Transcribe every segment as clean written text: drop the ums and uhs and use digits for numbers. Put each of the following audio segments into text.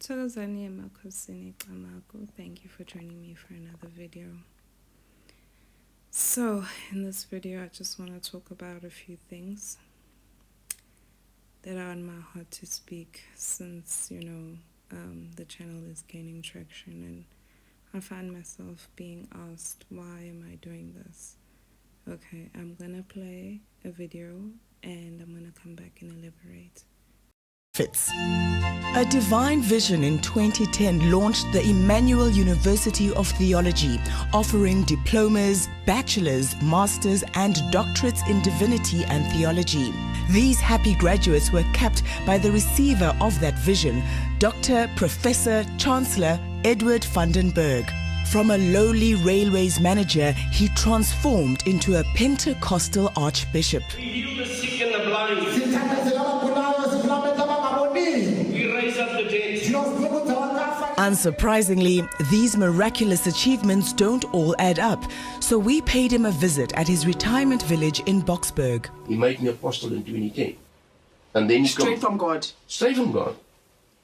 Thokozani emakhosini xamako. Thank you for joining me for another video. So, in this video, I just want to talk about a few things that are on my heart to speak since, the channel is gaining traction and I find myself being asked, why am I doing this? Okay, I'm gonna play a video and I'm gonna come back and elaborate. A divine vision in 2010 launched the Emmanuel University of Theology, offering diplomas, bachelor's, master's, and doctorates in divinity and theology. These happy graduates were capped by the receiver of that vision, Dr. Professor Chancellor Edward Vandenberg. From a lowly railways manager, he transformed into a Pentecostal archbishop. We heal the sick and the blind. We raise up the dead. Unsurprisingly, these miraculous achievements don't all add up, so we paid him a visit at his retirement village in Boksburg. He made me apostle in 2010. And then Straight from God. Straight from God.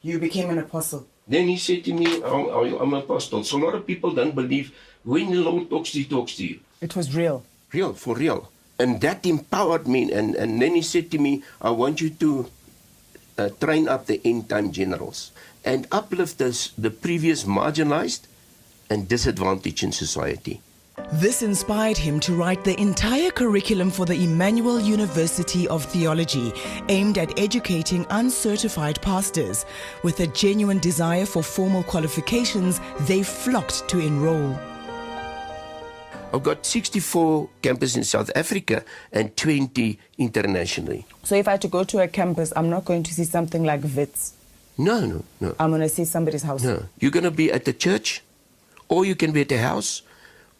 You became an apostle. Then he said to me, I'm an apostle. So a lot of people don't believe when the Lord talks to you. It was real. Real, for real. And that empowered me. And then he said to me, I want you to train up the end-time generals and uplift the previous marginalized and disadvantaged in society. This inspired him to write the entire curriculum for the Emmanuel University of Theology, aimed at educating uncertified pastors. With a genuine desire for formal qualifications, they flocked to enroll. I've got 64 campuses in South Africa and 20 internationally. So if I had to go to a campus, I'm not going to see something like Wits. No. I'm going to see somebody's house. No. You're going to be at the church, or you can be at a house,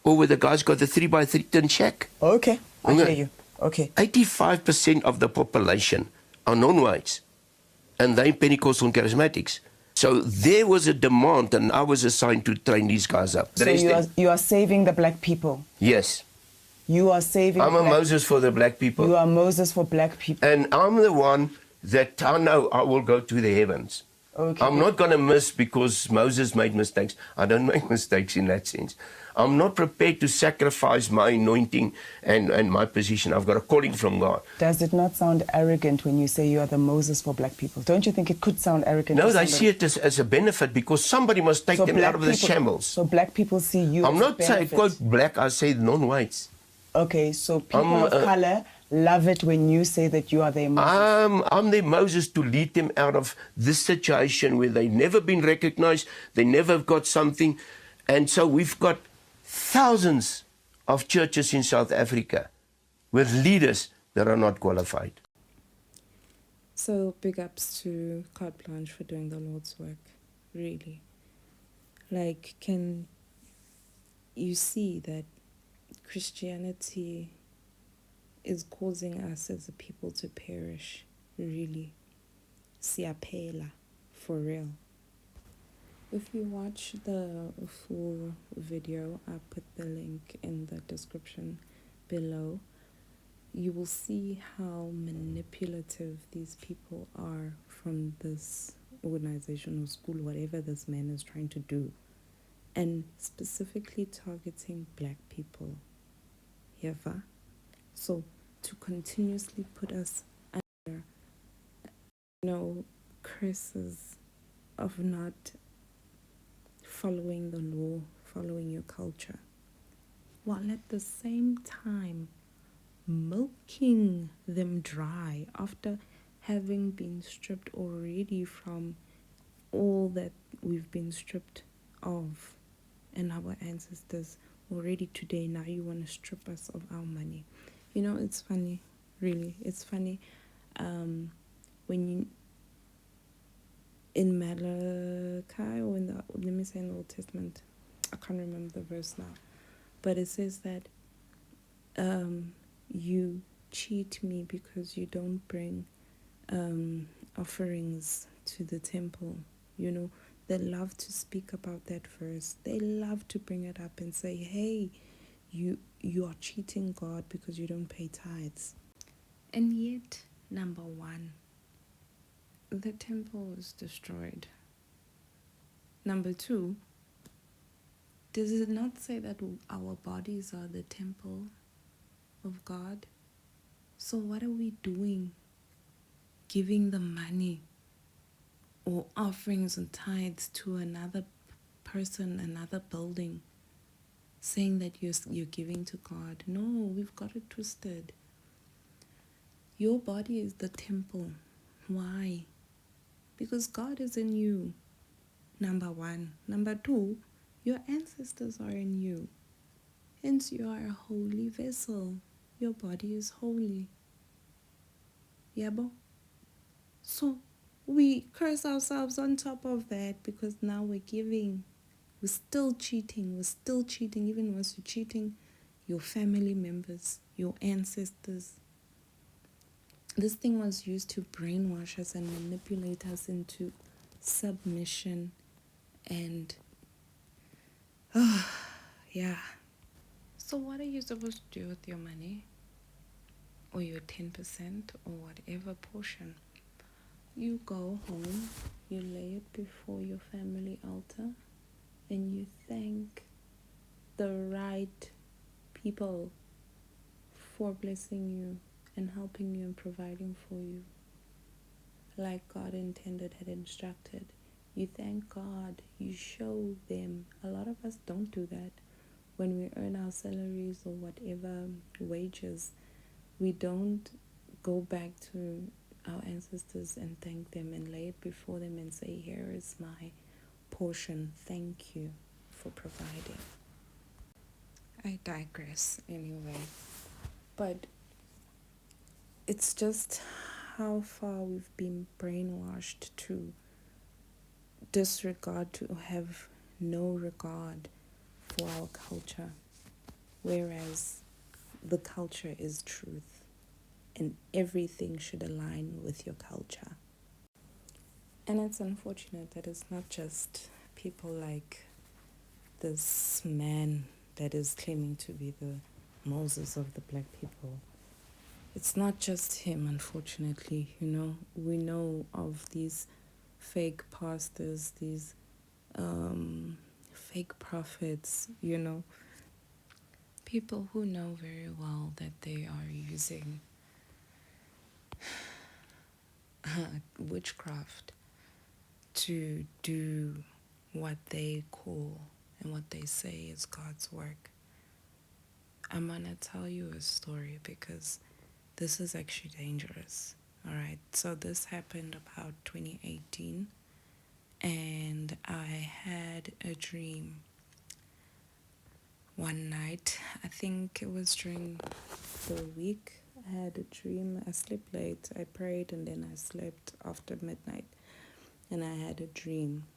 or where the guy's got the 3x3 tin shack. Okay, I hear you. Okay. 85% of the population are non-whites, and they're Pentecostal and Charismatics. So there was a demand, and I was assigned to train these guys up. So you are saving the black people? Yes. You are saving I'm a Moses for the black people. You are Moses for black people. And I'm the one that I know I will go to the heavens. Okay. I'm not going to miss because Moses made mistakes. I don't make mistakes in that sense. I'm not prepared to sacrifice my anointing and my position. I've got a calling from God. Does it not sound arrogant when you say you are the Moses for black people? Don't you think it could sound arrogant? No, they see it as a benefit because somebody must take them out of the shambles. So black people see you I'm as not saying, quote, black, I say non-whites. Okay, so people of color love it when you say that you are their Moses. I'm their Moses to lead them out of this situation where they've never been recognized, they never have got something. And so we've got thousands of churches in South Africa with leaders that are not qualified. So big ups to Carte Blanche for doing the Lord's work, really. Like, can you see that Christianity is causing us as a people to perish, really? Siyaphela, for real. If you watch the full video, I'll put the link in the description below. You will see how manipulative these people are from this organization or school, whatever this man is trying to do, and specifically targeting black people. Yeva? So to continuously put us under, curses of not following the law, following your culture, while at the same time milking them dry after having been stripped already from all that we've been stripped of and our ancestors already today. Now you want to strip us of our money. It's funny, really. It's funny when you in Malachi, or in the Old Testament, I can't remember the verse now, but it says that you cheat me because you don't bring offerings to the temple. They love to speak about that verse. They love to bring it up and say, hey, you are cheating God because you don't pay tithes. And yet, number one, the temple was destroyed. Number two, does it not say that our bodies are the temple of God? So what are we doing? Giving the money or offerings and tithes to another person, another building, saying that you're giving to God. No, we've got it twisted. Your body is the temple. Why? Because God is in you. Number one. Number two, your ancestors are in you. Hence, you are a holy vessel. Your body is holy. Yabo? So, we curse ourselves on top of that because now we're giving. We're still cheating. We're still cheating. Even worse, you're cheating your family members, your ancestors. This thing was used to brainwash us and manipulate us into submission and yeah. So what are you supposed to do with your money or your 10% or whatever portion? You go home, you lay it before your family altar, and you thank the right people for blessing you and helping you and providing for you like God intended, had instructed. You thank God, you show them. A lot of us don't do that. When we earn our salaries or whatever wages, we don't go back to our ancestors and thank them and lay it before them and say, here is my portion. Thank you for providing. I digress anyway. But it's just how far we've been brainwashed to disregard, to have no regard for our culture, whereas the culture is truth and everything should align with your culture. And it's unfortunate that it's not just people like this man that is claiming to be the Moses of the black people. It's not just him, unfortunately. We know of these fake pastors, these fake prophets, people who know very well that they are using witchcraft to do what they call and what they say is God's work. I'm gonna tell you a story because this is actually dangerous. All right, so this happened about 2018, and I had a dream one night. I think it was during the week. I had a dream. I slept late. I prayed and then I slept after midnight, and I had a dream.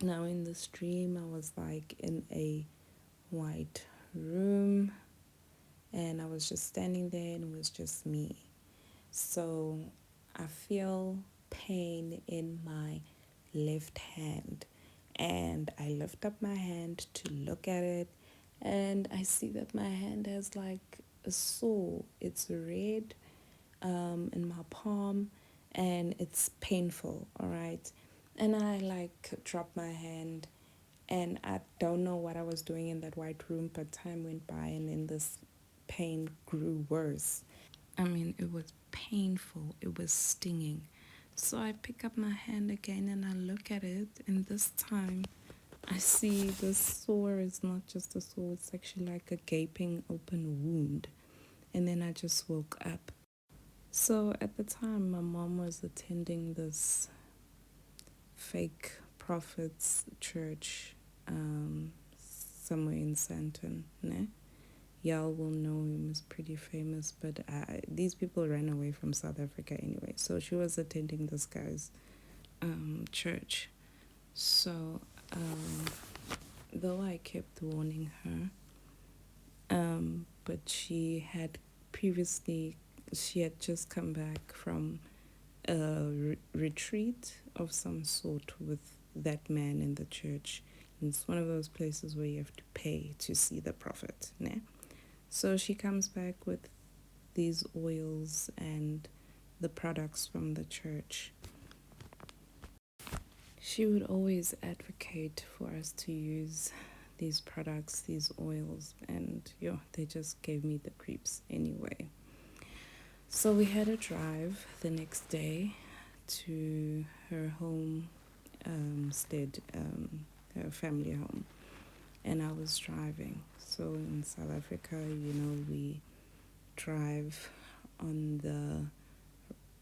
Now in this dream, I was like in a white room, and I was just standing there, and it was just me. So I feel pain in my left hand, and I lift up my hand to look at it, and I see that my hand has like a sore. It's red in my palm, and it's painful. All right, and I like drop my hand, and I don't know what I was doing in that white room, but time went by, and then this pain grew worse. I mean, it was painful. It was stinging. So I pick up my hand again and I look at it, and this time I see the sore is not just a sore, it's actually like a gaping open wound. And then I just woke up. So at the time, my mom was attending this fake prophet's church somewhere in Sandton, né? Y'all will know him, he's pretty famous, but these people ran away from South Africa anyway. So she was attending this guy's church. So though I kept warning her, but she had just come back from a retreat of some sort with that man in the church. And it's one of those places where you have to pay to see the prophet, né? So she comes back with these oils and the products from the church. she would always advocate for us to use these products, these oils, and they just gave me the creeps anyway. So we had a drive the next day to her home, her family home, and I was driving. So in South Africa, we drive on the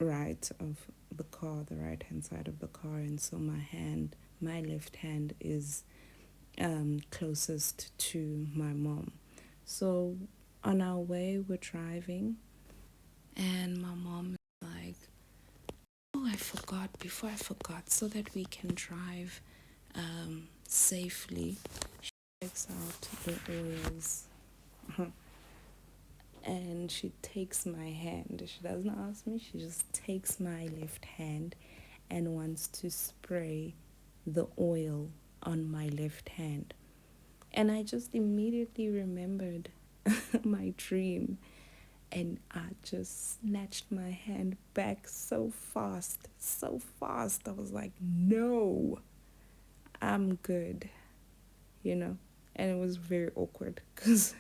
right of the car, the right hand side of the car, and so my left hand is closest to my mom. So on our way, we're driving, and my mom is like, oh, before I forgot, so that we can drive safely, she takes out the oils and she takes my hand. She doesn't ask me, she just takes my left hand and wants to spray the oil on my left hand. And I just immediately remembered my dream, and I just snatched my hand back so fast. I was like, no, I'm good, and it was very awkward because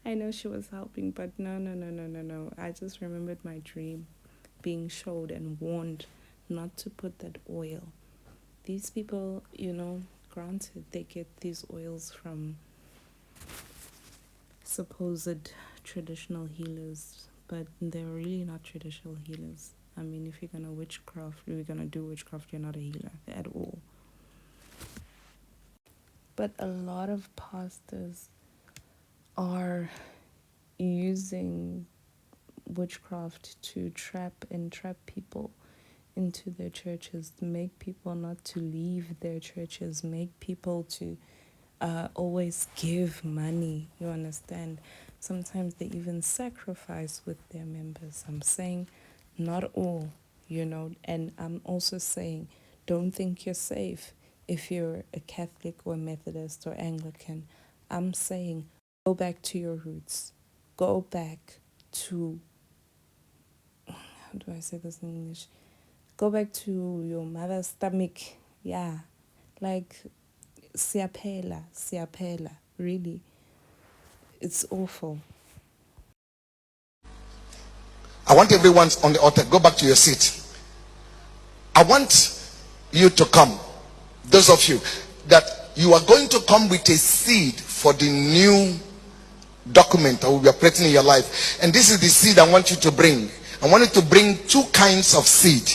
I know she was helping, but no. I just remembered my dream, being showed and warned not to put that oil. These people, granted, they get these oils from supposed traditional healers, but they're really not traditional healers. I mean, if you're gonna do witchcraft, you're not a healer at all. But a lot of pastors are using witchcraft to trap people into their churches, to make people not to leave their churches, make people to always give money, you understand? Sometimes they even sacrifice with their members. I'm saying not all, and I'm also saying don't think you're safe if you're a Catholic or Methodist or Anglican. I'm saying go back to your roots. Go back to, how do I say this in English? Go back to your mother's stomach. Yeah, like Siyaphela, really. It's awful. I want everyone on the altar, go back to your seat. I want you to come, those of you that you are going to come with a seed for the new document that will be operating in your life. And this is the seed I want you to bring. I want you to bring two kinds of seed.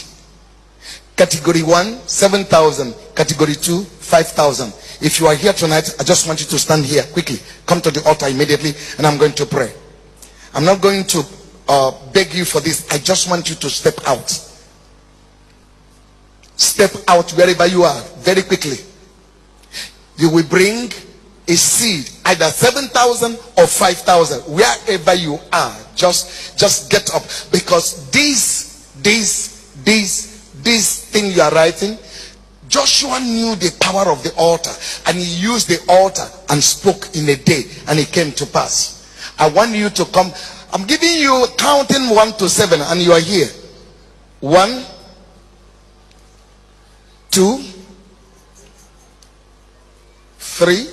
Category 1, 7,000. Category 2, 5,000. If you are here tonight, I just want you to stand here quickly. Come to the altar immediately, and I'm going to pray. I'm not going to beg you for this. I just want you to step out. Step out wherever you are, very quickly. You will bring a seed, either 7,000 or 5,000. Wherever you are, just get up, because this thing you are writing, Joshua knew the power of the altar, and he used the altar and spoke in a day, and it came to pass. I want you to come. I'm giving you counting 1 to 7, and you are here. 1, 2, 3.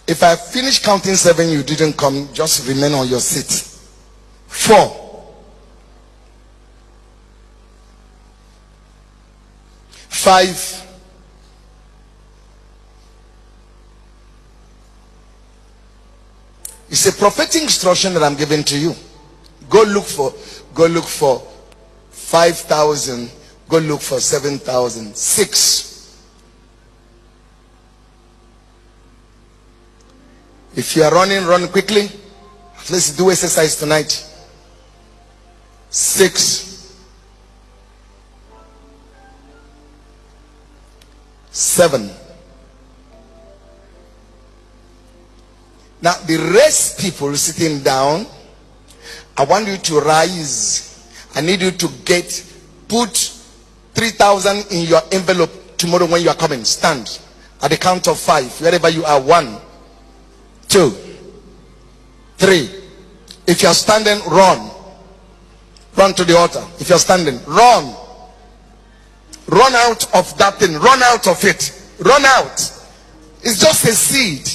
If I finish counting 7, you didn't come, just remain on your seat. 4. 5. 'It's a prophetic instruction that I'm giving to you. Go look for 5,000. Go look for 7,000. 6. If you are running, run quickly. Let's do exercise tonight. 6. 7. Now the rest people sitting down, I want you to rise. I need you to put 3,000 in your envelope tomorrow when you are coming. Stand at the count of 5 wherever you are. 1, 2, 3. If you are standing, run to the altar. If you are standing, run. Run out of that thing. Run out of it. Run out. It's just a seed.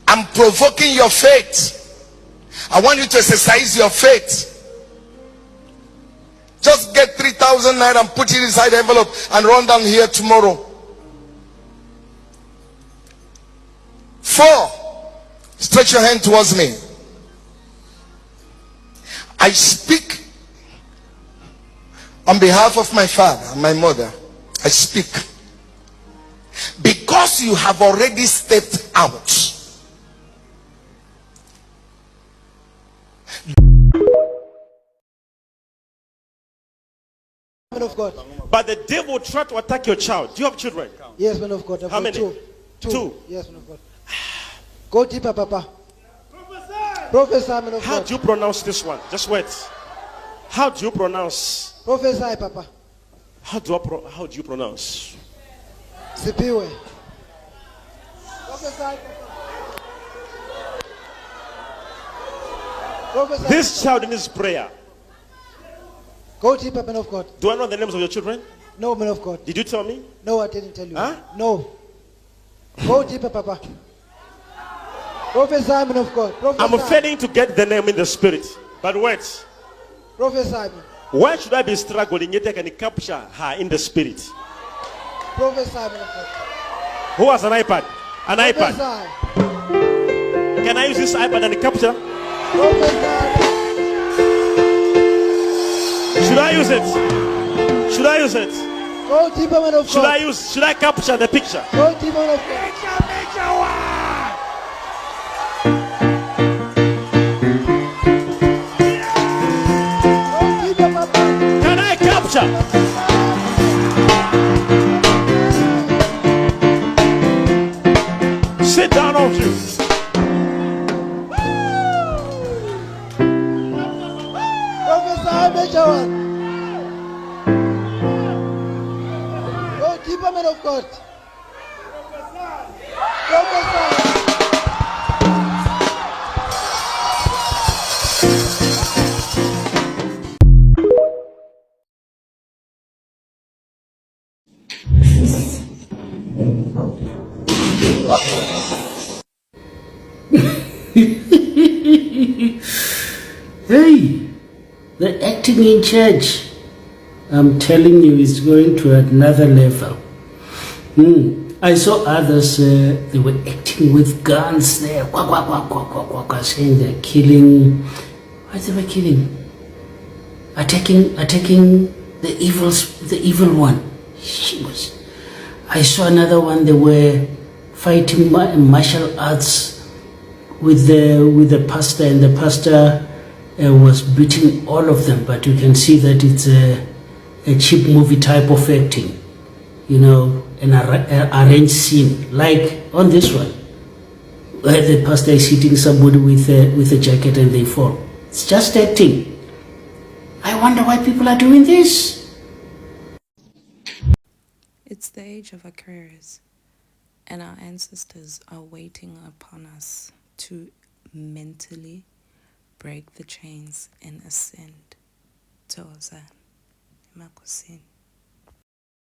I'm provoking your faith. I want you to exercise your faith. Just get 3,000 naira and put it inside the envelope and run down here tomorrow. 4. Stretch your hand towards me. I speak on behalf of my father and my mother. I speak because you have already stepped out. Man of God. But the devil tried to attack your child. Do you have children? Yes, man of God. I've How got many? Two. Yes, man of God. Go deeper, Papa. Prophesy, man of How God. do you pronounce this one? Just wait. How do you pronounce? Prophesy, Papa. How do you pronounce? Sipiwe. Prophesy, Papa. Prophesy. This child needs prayer. Go deeper, man of God. Do I know the names of your children? No, man of God. Did you tell me? No, I didn't tell you. Huh? No. Go deeper, Papa. Prophesy, man of God. Prophesy. I'm failing to get the name in the spirit. But wait. Prophesy, man. Why should I be struggling yet I can capture her in the spirit? Prophesy, man of God. Who has an iPad? An iPad. Prophesy. Can I use this iPad and capture? Prophesy. Should I use it? Should I use it? Go deeper, man of God. Should I capture the picture? Go deeper, man of God. Go deeper, Papa. Can I capture? Sit down, all of you. Prophesy, Major One. Go deeper, man of God. Prophesy. Hey, the acting in church, I'm telling you, is going to another level. I saw others, they were acting with guns there, saying they're killing. What they were killing? Attacking the evil one. She was. I saw another one. They were fighting martial arts with the pastor, and the pastor was beating all of them. But you can see that it's a cheap movie type of acting, you know, an arranged scene, like on this one, where the pastor is hitting somebody with a jacket and they fall. It's just acting. I wonder why people are doing this. It's the age of Aquarius, and our ancestors are waiting upon us to mentally break the chains and ascend to Ozan. Makosini.